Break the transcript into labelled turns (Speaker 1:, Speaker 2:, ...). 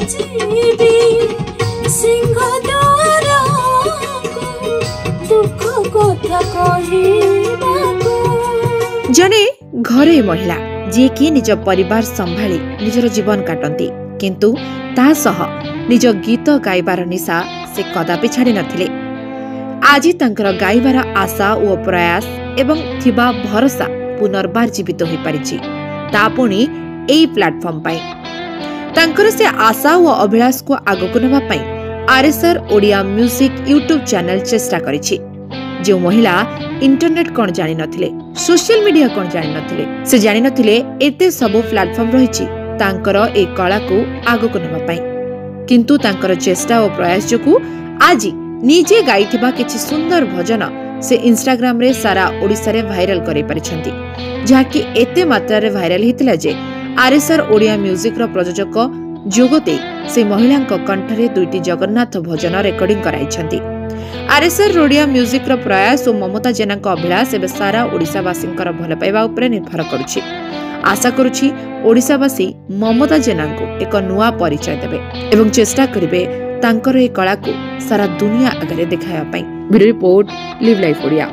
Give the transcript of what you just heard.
Speaker 1: जीवी सिंहद्वार दुख कथा कहबाको।
Speaker 2: जने घरे महिला जी कि निज परिवार संभाली निजर जीवन काटती किंतु ता सह निज गीत गाइबार निशा से कदापि छाड़ी नथिले। आज तांकर गाइबार आशा और प्रयास एवं थिबा भरोसा पुनर्बार जीवित हो पारिछि ता पुणी एई प्लेटफॉर्म पाई। तांकर से आशा और अभिलाष को आगको नेबा पाई RSR Odia music YouTube channel चेष्टा करिछि। जो महिला इंटरनेट कौन जानि नथिले सोशल मीडिया कौन जानि नथिले से जानि नथिले एते सब प्लेटफॉर्म रहिछि तांकर ए कला को आगको नेबा पाई। किंतु तांकर चेष्टा और प्रयास जोकु आज निजे गाइथिबा किछि सुंदर भजन से इंस्टाग्राम रे सारा ओडिसा रे वायरल करि परिछंती जाकि एते मात्रा रे वायरल हितला जे आरएसआर ओडिया म्यूजिक रो प्रयोजक जोगते से महिला कंठरे दुईटी जगन्नाथ भजन रेकर्डिंग कराइछंती। आरएसआर ओडिया म्यूजिक रो प्रयास और ममता जेना अभिलाष एवं सारा ओडिशावासी भल पाइबा उपरे निर्भर करुछि। आशा करुछि ओडिशावासी ममता जेना को एक नुआ परिचय देबे एवं चेष्टा करिवे तांकर ए कला को सारा दुनिया आगे देखाया पाई। Bureau report live life Odia.